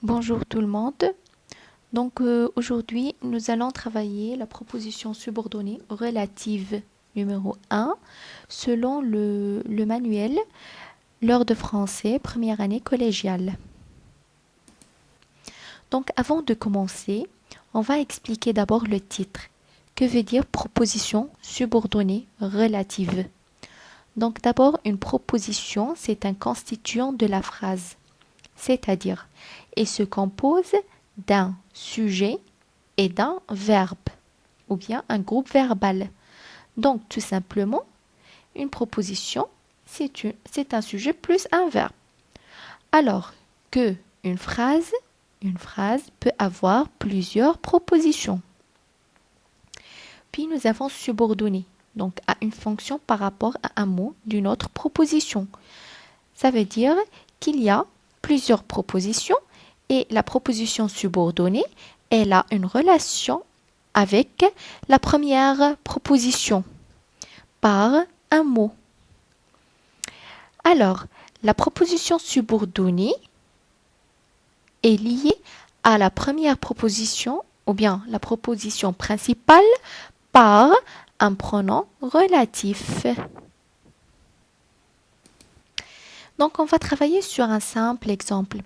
Bonjour tout le monde. Aujourd'hui, nous allons travailler la proposition subordonnée relative numéro 1 selon le manuel L'heure de français, première année collégiale. Donc avant de commencer, on va expliquer d'abord le titre. Que veut dire proposition subordonnée relative? Donc d'abord, une proposition, c'est un constituant de la phrase, c'est-à-dire, et se compose d'un sujet et d'un verbe, ou bien un groupe verbal. Donc, tout simplement, une proposition, c'est un sujet plus un verbe. Alors que une phrase peut avoir plusieurs propositions. Puis nous avons subordonné, donc à une fonction par rapport à un mot d'une autre proposition. Ça veut dire qu'il y a plusieurs propositions et la proposition subordonnée, elle a une relation avec la première proposition par un mot. Alors, la proposition subordonnée est liée à la première proposition ou bien la proposition principale par un pronom relatif. Donc, on va travailler sur un simple exemple.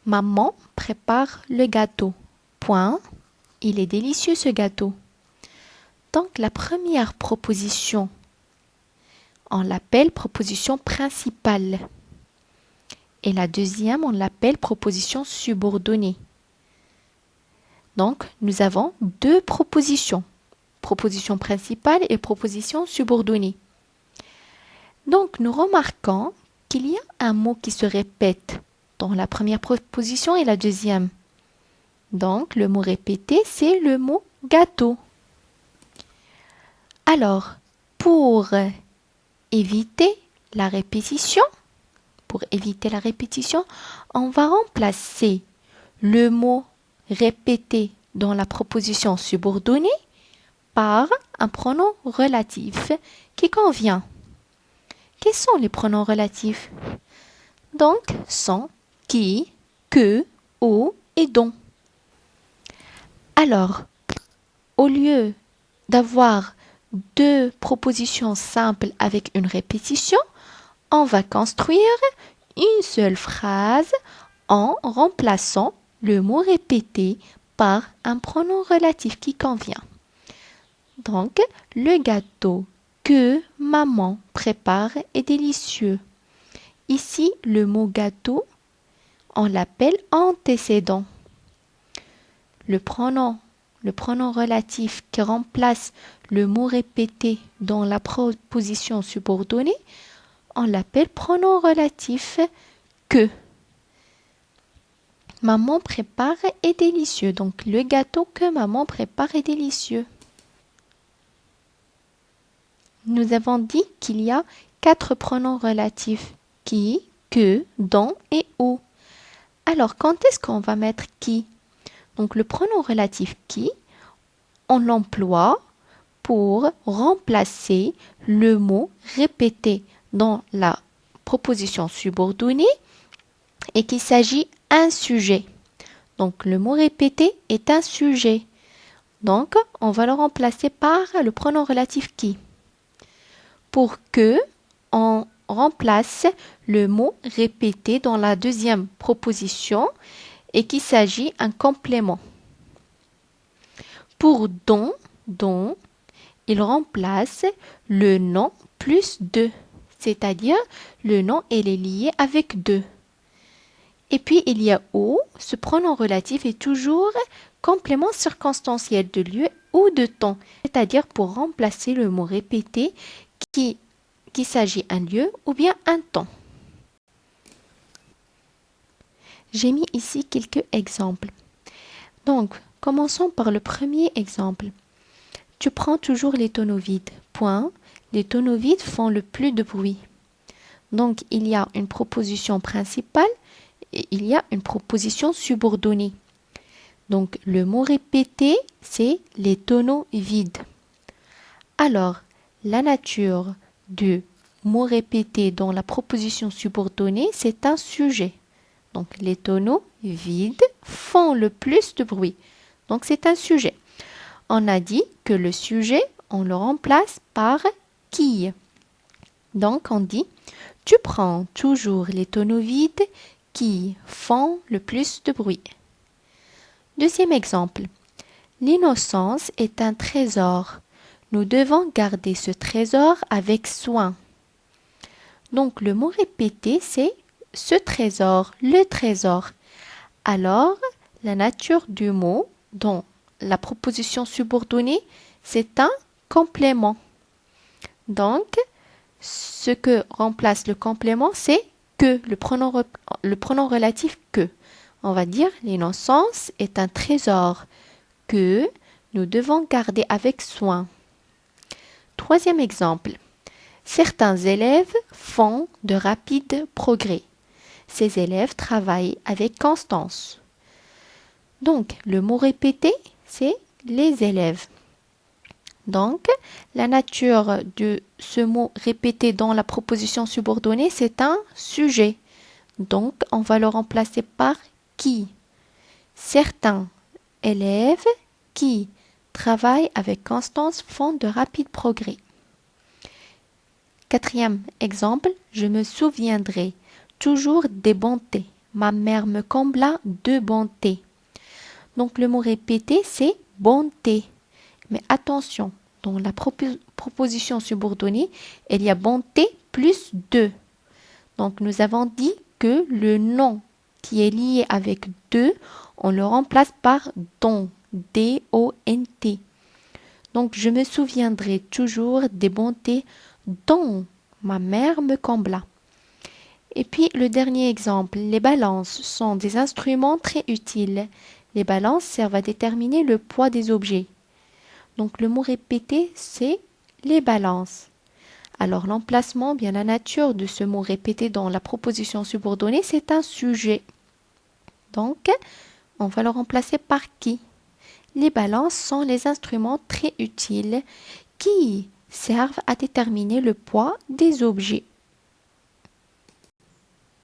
Maman prépare le gâteau. Point. Il est délicieux ce gâteau. Donc, la première proposition, on l'appelle proposition principale. Et la deuxième, on l'appelle proposition subordonnée. Donc, nous avons deux propositions. Proposition principale et proposition subordonnée. Donc, nous remarquons qu'il y a un mot qui se répète dans la première proposition et la deuxième. Donc, le mot répété, c'est le mot gâteau. Alors, pour éviter la répétition, on va remplacer le mot répété dans la proposition subordonnée par un pronom relatif qui convient. Quels sont les pronoms relatifs? Donc, sont, qui, que, où et dont. Alors, au lieu d'avoir deux propositions simples avec une répétition, on va construire une seule phrase en remplaçant le mot répété par un pronom relatif qui convient. Donc, le gâteau que maman prépare est délicieux. Ici, le mot gâteau, on l'appelle antécédent. Le pronom relatif qui remplace le mot répété dans la proposition subordonnée, on l'appelle pronom relatif que. Maman prépare est délicieux. Donc, le gâteau que maman prépare est délicieux. Nous avons dit qu'il y a 4 pronoms relatifs. Qui, que, dont et où. Alors, quand est-ce qu'on va mettre qui? Donc, le pronom relatif qui, on l'emploie pour remplacer le mot répété dans la proposition subordonnée et qu'il s'agit d'un sujet. Donc, le mot répété est un sujet. Donc, on va le remplacer par le pronom relatif qui. Pour que, on remplace le mot répété dans la deuxième proposition et qu'il s'agit d'un complément. Pour dont, il remplace le nom plus de, c'est-à-dire le nom il est lié avec de. Et puis il y a où, ce pronom relatif est toujours complément circonstanciel de lieu ou de temps, c'est-à-dire pour remplacer le mot répété qu'il s'agit un lieu ou bien un temps. J'ai mis ici quelques exemples. Donc, commençons par le premier exemple. Tu prends toujours les tonneaux vides. Point. Les tonneaux vides font le plus de bruit. Donc, il y a une proposition principale et il y a une proposition subordonnée. Donc, le mot répété, c'est les tonneaux vides. Alors, la nature du mot répété dans la proposition subordonnée, c'est un sujet. Donc, les tonneaux vides font le plus de bruit. Donc, c'est un sujet. On a dit que le sujet, on le remplace par qui. Donc, on dit, tu prends toujours les tonneaux vides qui font le plus de bruit. Deuxième exemple. L'innocence est un trésor. Nous devons garder ce trésor avec soin. Donc, le mot répété, c'est ce trésor, le trésor. Alors, la nature du mot dans la proposition subordonnée, c'est un complément. Donc, ce que remplace le complément, c'est que, le pronom relatif que. On va dire, l'innocence est un trésor que nous devons garder avec soin. Troisième exemple. Certains élèves font de rapides progrès. Ces élèves travaillent avec constance. Donc, le mot répété, c'est les élèves. Donc, la nature de ce mot répété dans la proposition subordonnée, c'est un sujet. Donc, on va le remplacer par qui. Certains élèves qui travaillent avec constance font de rapides progrès. Quatrième exemple, je me souviendrai toujours des bontés. Ma mère me combla de bonté. Donc le mot répété, c'est bonté. Mais attention, dans la proposition subordonnée, il y a bonté plus de. Donc nous avons dit que le nom qui est lié avec de, on le remplace par don, D-O-N-T. Donc je me souviendrai toujours des bontés dont ma mère me combla. Et puis le dernier exemple, les balances sont des instruments très utiles. Les balances servent à déterminer le poids des objets. Donc le mot répété, c'est les balances. Alors l'emplacement, bien la nature de ce mot répété dans la proposition subordonnée, c'est un sujet. Donc on va le remplacer par qui? Les balances sont les instruments très utiles qui servent à déterminer le poids des objets.